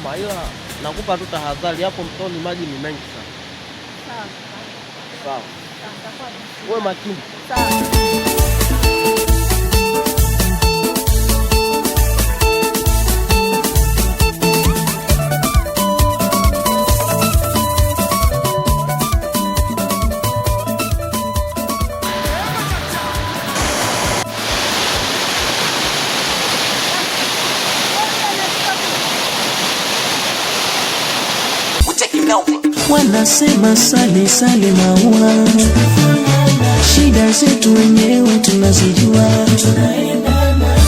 hapa, ila nakupa tu tahadhari, hapo mtoni maji ni mengi sana. Sawa. Sawa. Wewe makini. Sawa. Wanasema sale sale maua, shida zetu wenyewe tunazijua.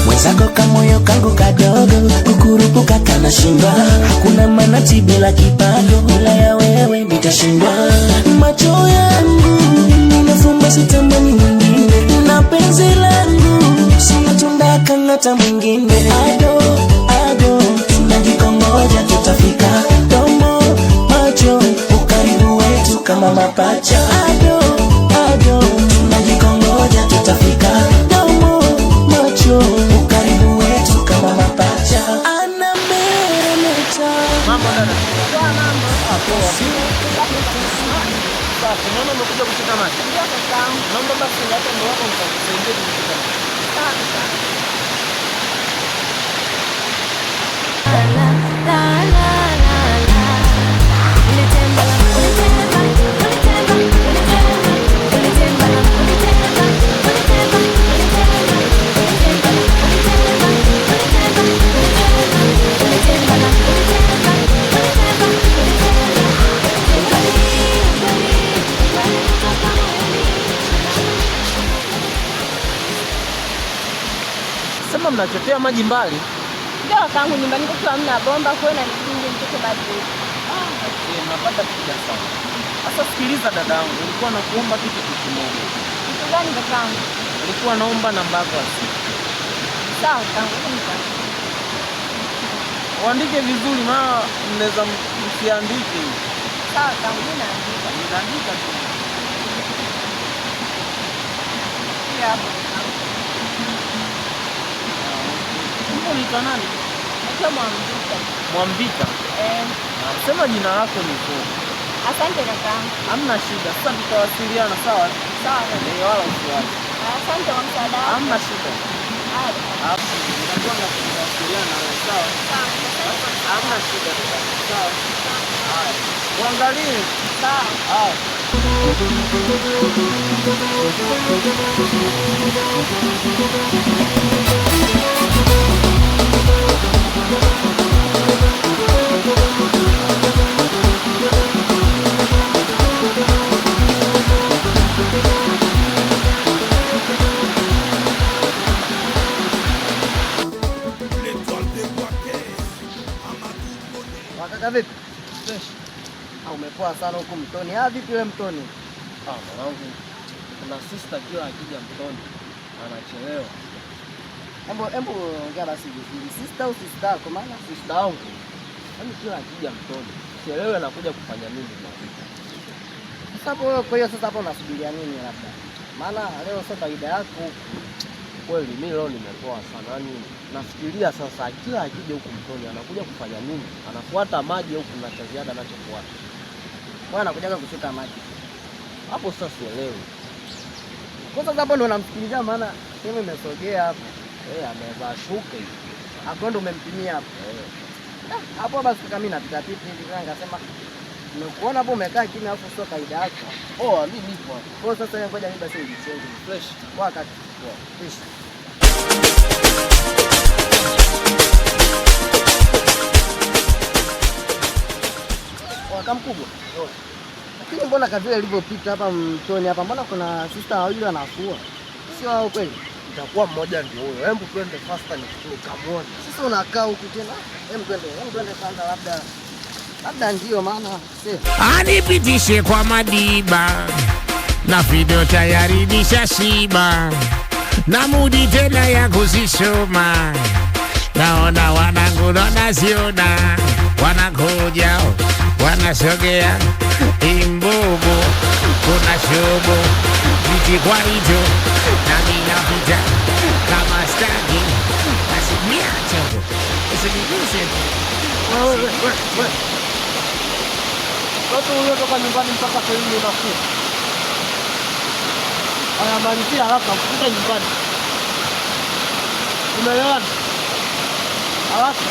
Mwenzako kamoyo kangu kadogo, kukurupuka kana shindwa. Hakuna manati bila kipago, bila ya wewe nitashindwa. Macho yangu ninafumba sitamani mwingine, na penzi langu sina tunda kangata mwingine. Ado, ado, tunajikongoja tutafika. Domo, macho, ukaribu wetu kama mapacha. Ado, ado, tunajikongoja tutafika. Domo, macho, ukaribu wetu kama mapacha. Ana meremeta. Mambo dada. Kwa mambo. Poa. Sasa unaona umekuja kuchota maji? Ndio kaka. Naomba basi hata ndio wako mtakusaidia kuchota maji. Sawa. Sema mnachotea maji mbali? Ndio kangu nyumbani kwa hamna bomba kwa na nikinge mtoto bado. Napata shida sana. Sasa sikiliza dadangu, nilikuwa nakuomba kitu kimoja. Kitu gani kakangu? Nilikuwa naomba namba yako ya simu. Sawa kangu. Uandike vizuri maana mnaweza msiandike. Sawa kangu naandika. Nitaandika tu. Hapo. Unaitwa nani? Naitwa Mwambita. Mwambita? Sema jina lako ni zuri. Asante kakangu. Hamna shida. Sasa tutawasiliana sawa? Sawa. Wala usiwazi. Asante kwa msaada wako. Hamna shida. Haya. Nitakuwa tunawasiliana sawa? Sawa. Hamna shida. Sawa. Haya. Uangalie. Sawa. Haya. Wakaka vipi? Fresh. Umepoa sana huko mtoni. Vipi wewe mtoni? Mwanangu. Kuna sister kila akija mtoni anachelewa. Embo ongea basi vizuri. Sister au sister kwa maana Sister yangu. Yaani kila akija mtoni chelewe anakuja kufanya nini mnapita? sasa wewe kwa hiyo sasa hapo unasubiria nini labda? Maana leo sasa faida yako kweli mimi leo nimepoa sana. Yaani nafikiria sasa kila akija huko mtoni anakuja kufanya nini? Anafuata maji au kuna cha ziada anachofuata? Bwana anakuja kuchota maji. Hapo sasa sielewi. Kwa sababu hapo ndo namsikiliza maana simu imesogea hapo. Amevaa shuka hivi. Hapo ndo umempimia hapo. Hapo basi kama mimi napita pipi hivi ngasema nimekuona hapo umekaa kimya hapo sio kaida yako. Mimi nipo hapo. Kwa sasa ngoja mimi basi nijichenge. Fresh. Kwa kaka. Fresh. Mkubwa. Lakini mbona kavile ilivyopita hapa mtoni hapa mbona kuna sister wawili wanafua? Sio wao kweli? Itakuwa mmoja ndio huyo. Hebu twende faster nikamwone. Sasa unakaa huku tena. Hebu twende kwanza labda ndio maana anipitishe kwa Madiba na video tayari nishashiba na mudi tena ya kuzisoma. Naona wanangu naziona wanakuja wanasogea imbobo kuna shobo kiti kwa hicho na minapita kama staki asimiacho usiniguse kutoka nyumbani mpaka sehemu unafika. Haya, malizia haraka ufike nyumbani. Umeelewana? Haraka.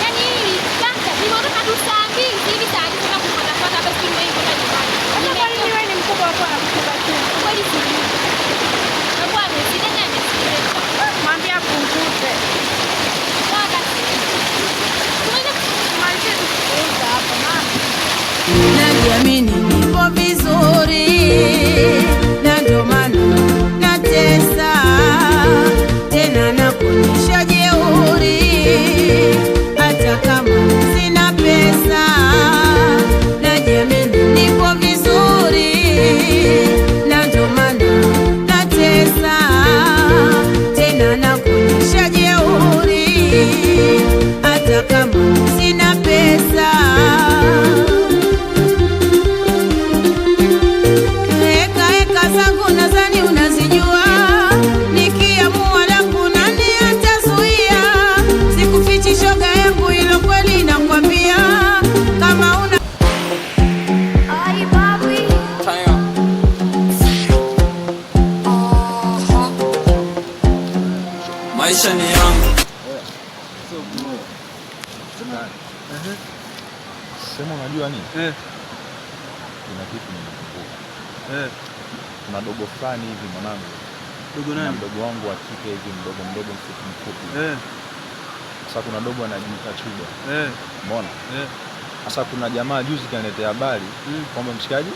Yaani hili kaka, nimeondoka tu saa 2 hivi saa 4 tena kufuata basi ndio hiyo kwenda nyumbani. Hata kwa nini wewe ni mkubwa wako anakuchukua tu? Kweli sijui. Na kwa amesidanya amesikiliza. Mwambie apunguze. Sawa basi. Tunaweza kumalizia tukiuza hapa mama. Najiamini nipo vizuri, na ndio maana natesa tena na kuonyesha jeuri, hata kama sina pesa. Najiamini nipo vizuri, na ndio maana natesa tena na kuonyesha jeuri, hata kama sina pesa. Zangu nadhani unazijua, nikiamua langu nani atazuia? Sikufichi shoga yangu, hilo kweli nakwambia. Kama una Ai babi. Maisha ni yangu. Sema unajua nini? Kuna kitu nimekumbuka. Kuna dogo fulani hivi mwanangu. Dogo nani? Mdogo wangu wa kike hivi mdogo mfupi. Sasa kuna dogo anajiita Chuga. Umeona? Sasa kuna jamaa juzi kaniletea habari kwamba mshikaji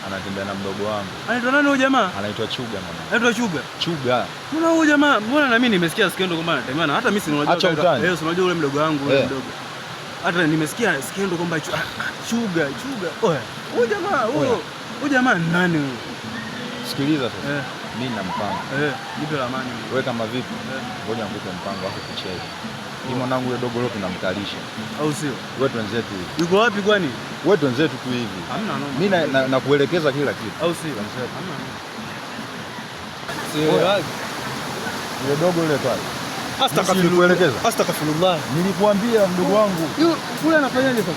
anatembea na mdogo wangu. Anaitwa nani huyo jamaa? Anaitwa Chuga mwanangu. Anaitwa Chuga. Chuga. Mbona huyo jamaa? Mbona na mimi nimesikia skendo kwamba anatembea na hata mimi si unajua. Acha utani. Unajua yule mdogo wangu yule mdogo. Hata nimesikia skendo kwamba Chuga. Oya. Huyo jamaa nani huyo? Sikiliza sasa. Mimi nina mpango. Nipe ramani. Wewe kama vipi? Ngoja nikupe mpango wako kucheza. Ni mwanangu yule dogo leo tunamkalisha. Au sio? Wewe twenzetu hivi. Yuko wapi kwani? Wewe twenzetu tu hivi. Hamna noma. Mimi nakuelekeza kila kitu. Au sio? Hamna noma. Sio. Yule dogo yule pale. Astaghfirullah. Nilikuambia mdogo wangu. Yule anafanyaje sasa?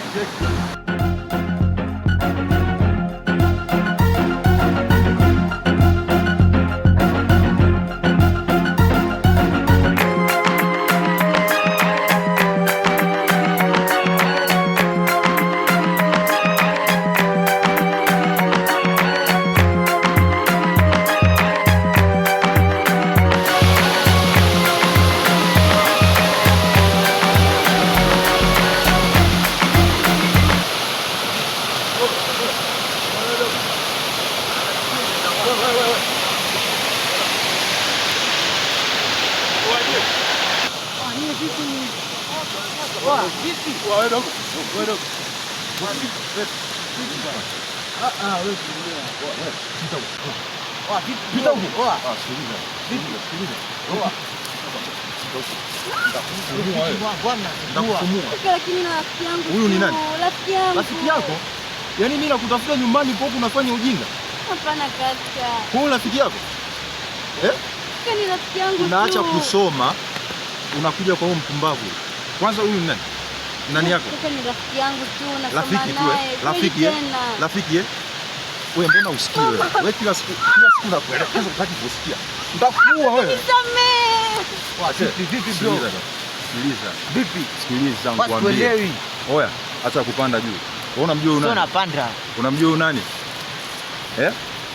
Huyu ni nani? Rafiki yangu. Rafiki yako? Yaani mimi nakutafuta nyumbani kwa huku unafanya ujinga? Hapana kaka. Huyu rafiki yako? Kaka ni rafiki yangu tu. Unaacha kusoma unakuja kwa huyu mpumbavu. Kwanza huyu ni nani? Nani yako? Kaka ni rafiki yangu tu, nasoma Rafiki tu naye. Rafiki Rafiki Wewe mbona usikii wewe? Wewe kila siku nakuelekeza utaki kusikia. Nitakuua wewe. Nisamee. Vipi bro? Sikiliza. Vipi? Sikiliza nikwambie. Oya, acha kupanda juu. Wewe unamjua huyu nani? Sio napanda. Unamjua huyu nani?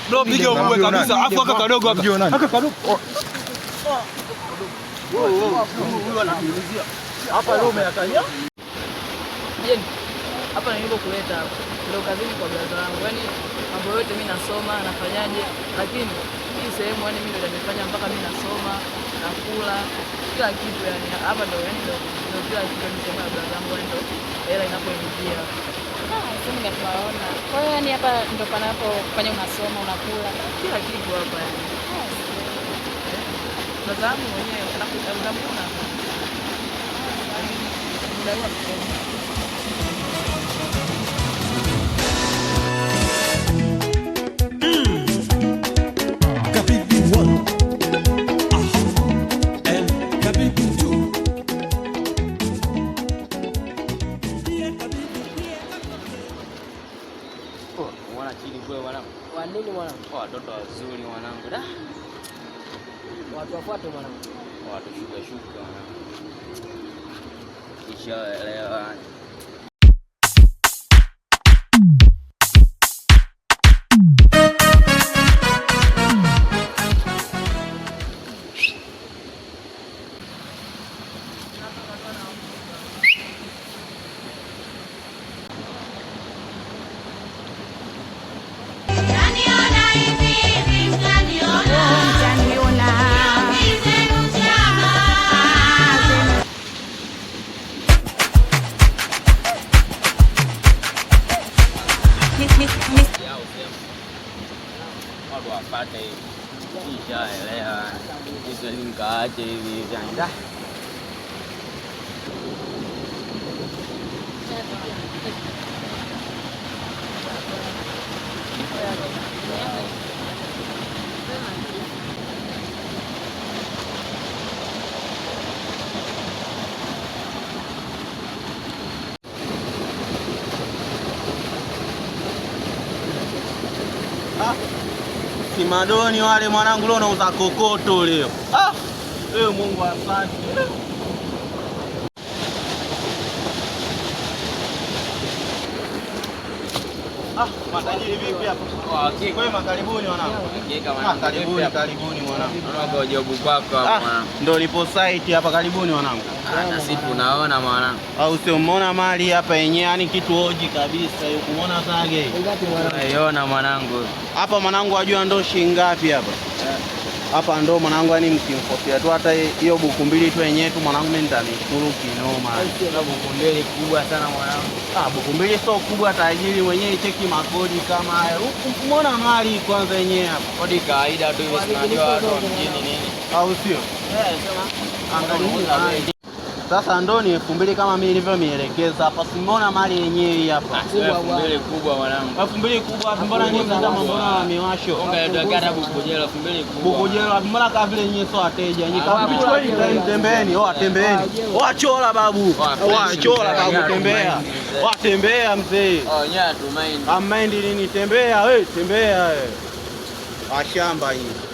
Bro, piga uwe kabisa. Afu aka kadogo aka. Unamjua nani? Aka kadogo. Huyu ananiulizia. Hapa leo umeyakanya? Jeni, hapa nilipokuleta hapa ndio kazini kwa brother wangu. Yaani mambo yote mimi nasoma, nafanyaje? Lakini hii sehemu yani mimi ndio nimefanya mpaka mimi nasoma, nakula, kila kitu yani. Hapa ndio yani ndio kila kitu ni sehemu ya brother wangu ndio hela inapoingia. Sisi tunaona. Kwa hiyo yani hapa ndio panapofanya unasoma, unakula. Kila kitu hapa yani. Brother wangu mwenyewe anakuona. Ndio mwanangu. Wa nini mwanangu? Watoto wazuri mwanangu. Da. Watu wafuate mwanangu. Watu shuka mwanangu. Kishaelewa. Watu wapate kishaelewa. Kiswahili mkaache hivi vyanda. Kimadoni wale mwanangu leo nauza kokoto leo. Mungu asante. Matajiri vipi hapa? Kwema, karibuni wanangu. Karibuni mwanangu. Unaona jobu kwako hapa mwanangu. Ndio lipo site hapa, karibuni wanangu. Na sisi tunaona mwanangu. Au sio, umeona mali hapa yenyewe, yani kitu hoji kabisa. Umeona zage? Unaiona mwanangu. Hapa mwanangu wajua ndo shilingi ngapi hapa? Hapa ndo mwanangu, yani mkimkopia tu hata hiyo buku mbili tu yenyewe tu mwanangu, mimi nitanishukuru kinoma. Buku mbili kubwa sana mwanangu. Buku mbili sio kubwa, tajiri mwenyewe, cheki makodi kama haya. Umeona mali kwanza yenyewe hapa. Kodi kawaida tu hivi, tunajua watu wa mjini nini. Au sio? Sema angalia. Sasa ndo ni 2000 kama mimi nilivyomielekeza hapa. Simuona mali yenyewe hapa. 2000 kubwa mwanangu. 2000 kubwa, mbona nyinyi kama mbona miwasho? Ungetoka Bukujelo 2000 kubwa. Bukujelo mbona kama vile nyinyi sio wateja. Nyinyi kama tembeeni, tembeeni. Chola babu. Chola babu, tembea. Tembea mzee. Nyatu mind. Mind nini, tembea wewe, tembea wewe. Ashamba hii.